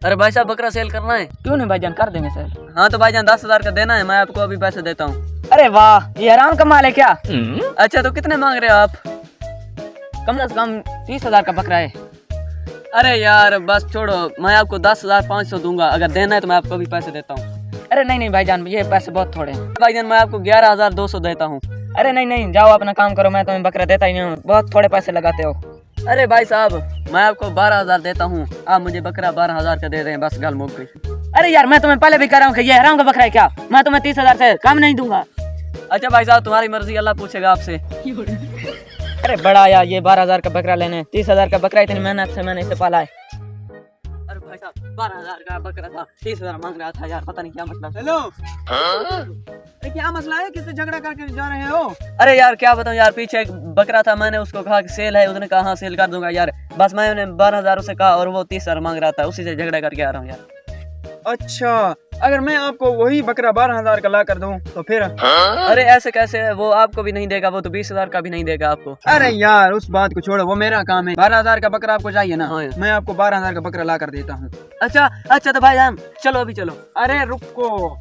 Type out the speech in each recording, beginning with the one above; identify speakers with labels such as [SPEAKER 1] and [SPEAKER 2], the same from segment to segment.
[SPEAKER 1] अरे भाई साहब बकरा सेल करना है।
[SPEAKER 2] क्यों नहीं भाईजान, कर देंगे सेल।
[SPEAKER 1] हाँ तो भाईजान 10,000 का देना है, मैं आपको अभी पैसे देता हूँ।
[SPEAKER 2] अरे वाह, ये आराम कमाल है क्या।
[SPEAKER 1] अच्छा तो कितने मांग रहे हो आप?
[SPEAKER 2] कम से कम 30,000 का बकरा है।
[SPEAKER 1] अरे यार बस छोड़ो, मैं आपको 10,500 दूंगा, अगर देना है तो मैं आपको अभी पैसे देता हूँ।
[SPEAKER 2] अरे नहीं नहीं भाईजान, ये पैसे बहुत थोड़े हैं।
[SPEAKER 1] भाईजान मैं आपको 11,200 देता हूँ।
[SPEAKER 2] अरे नहीं नहीं, जाओ अपना काम करो, मैं तुम्हें बकरा देता ही नहीं हूँ, बहुत थोड़े पैसे लगाते हो।
[SPEAKER 1] अरे भाई साहब मैं आपको 12,000 देता हूँ, आप मुझे बकरा 12,000 का दे रहे हैं, बस गल मुक गई।
[SPEAKER 2] अरे यार मैं तुम्हें पहले भी कह रहा हूँ कि ये हराम का बकरा है क्या, मैं तुम्हें 30,000 से कम नहीं दूंगा।
[SPEAKER 1] अच्छा भाई साहब तुम्हारी मर्जी, अल्लाह पूछेगा आपसे।
[SPEAKER 2] अरे बड़ा यार, ये 12,000 का बकरा लेने, 30,000 का बकरा इतनी मेहनत से मैंने इसे पाला है।
[SPEAKER 1] अरे भाई साहब 12,000 का बकरा था, 30,000 मांग रहा था यार, पता नहीं क्या मसला।
[SPEAKER 3] हेलो, अरे क्या मसला है, किससे झगड़ा करके जा रहे हो?
[SPEAKER 1] अरे यार क्या बताऊं यार, पीछे एक बकरा था, मैंने उसको कहा कि सेल है, उसने कहा हाँ सेल कर दूंगा यार, बस मैंने 12,000 उसे कहा और वो 30,000 मांग रहा था, उसी से झगड़ा करके आ रहा हूँ यार।
[SPEAKER 3] अच्छा, अगर मैं आपको वही बकरा 12,000 का ला कर दूं तो फिर?
[SPEAKER 1] अरे ऐसे कैसे, वो आपको भी नहीं देगा, वो तो 20,000 का भी नहीं देगा आपको।
[SPEAKER 3] अरे यार उस बात को छोड़ो, वो मेरा काम है। 12,000 का बकरा आपको चाहिए ना?
[SPEAKER 1] हाँ।
[SPEAKER 3] मैं आपको 12,000 का बकरा ला कर देता हूँ।
[SPEAKER 1] अच्छा अच्छा तो भाई हम चलो अभी चलो।
[SPEAKER 3] अरे रुको,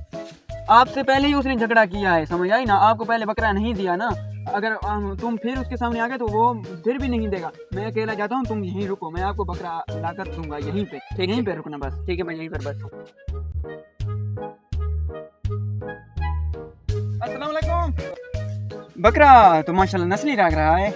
[SPEAKER 3] आपसे पहले ही उसने झगड़ा किया है, समझ आई ना? आपको पहले बकरा नहीं दिया ना, अगर तुम फिर उसके सामने आ गए तो वो फिर भी नहीं देगा। मैं अकेला जाता हूँ, तुम यहीं रुको, मैं आपको बकरा ला कर दूंगा यहीं पे। यहीं पे रुकना बस।
[SPEAKER 1] ठीक है मैं यहीं पर बैठूं।
[SPEAKER 3] अस्सलाम वालेकुम। बकरा तो माशाल्लाह नस्ली लग रहा है।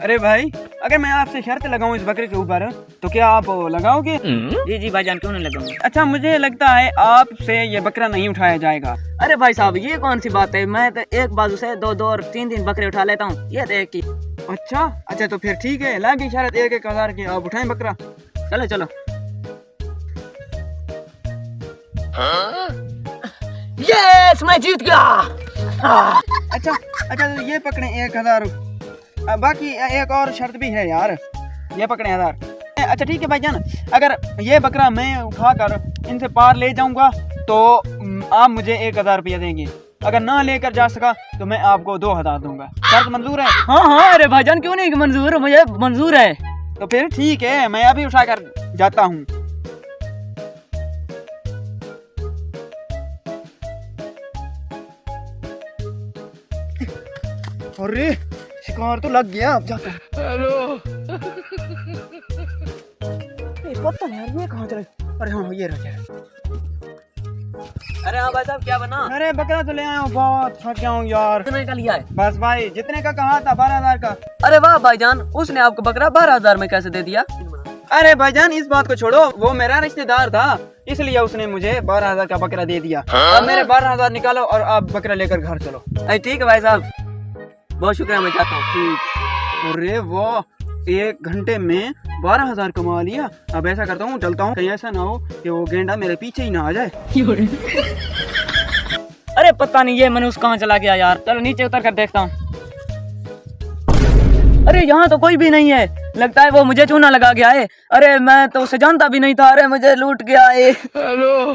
[SPEAKER 3] अरे भाई, अगर मैं आपसे शर्त लगाऊं इस बकरे के ऊपर तो क्या आप लगाओगे?
[SPEAKER 2] जी जी भाईजान, क्यों नहीं लगाऊंगा।
[SPEAKER 3] अच्छा, मुझे लगता है आपसे ये बकरा नहीं उठाया जाएगा।
[SPEAKER 2] अरे भाई साहब ये कौन सी बात है, मैं तो एक बाजू से दो दो और तीन तीन बकरे उठा लेता हूँ, ये देख की।
[SPEAKER 3] अच्छा तो फिर ठीक है, लागी शर्त 1,000 की, आप उठाएं बकरा।
[SPEAKER 2] चलो चलो। यस, मैं जीत गया।
[SPEAKER 3] अच्छा तो ये पकड़े 1,000। बाकी एक और शर्त भी है यार, ये पकड़े 1,000। अच्छा ठीक है भाईजान, अगर ये बकरा मैं उठाकर इनसे पार ले जाऊंगा तो आप मुझे 1,000 रुपया देंगे, अगर ना लेकर जा सका तो मैं आपको 2,000 दूंगा। शर्त मंजूर है?
[SPEAKER 2] हाँ हाँ, अरे भाईजान क्यों नहीं मंजूर, मुझे मंजूर है।
[SPEAKER 3] तो फिर ठीक है, मैं अभी उठाकर जाता हूँ। अरे शिकार तो लग गया, अब जाता हूँ।
[SPEAKER 1] हेलो
[SPEAKER 3] पता नहीं यार ये कहाँ चले। अरे हाँ ये रह गया।
[SPEAKER 1] अरे हाँ भाई साहब क्या बना?
[SPEAKER 3] अरे बकरा तो ले आया हूँ, बहुत थक गया हूँ यार।
[SPEAKER 1] कितने का लिया है?
[SPEAKER 3] बस भाई जितने का कहा था, 12,000 का।
[SPEAKER 1] अरे वाह भाईजान, उसने आपको बकरा 12,000 में कैसे दे दिया?
[SPEAKER 3] अरे भाईजान इस बात को छोड़ो, वो मेरा रिश्तेदार था, इसलिए उसने मुझे 12,000 का बकरा दे दिया। अब मेरे 12,000 निकालो और आप बकरा लेकर घर चलो।
[SPEAKER 1] अरे ठीक है भाई साहब, बहुत शुक्रिया, मैं जाता हूँ।
[SPEAKER 3] अरे वो 1 घंटे में 12,000 कमा लिया। अब ऐसा करता हूँ, चलता हूँ, कहीं ऐसा ना हो कि वो गेंडा मेरे पीछे ही ना आ जाए।
[SPEAKER 2] अरे पता नहीं ये मनुष्य कहाँ चला गया यार, चलो नीचे उतर कर देखता हूँ। अरे यहाँ तो कोई भी नहीं है, लगता है वो मुझे चूना लगा गया है। अरे मैं तो उसे जानता भी नहीं था, अरे मुझे लूट गया है।
[SPEAKER 1] हेलो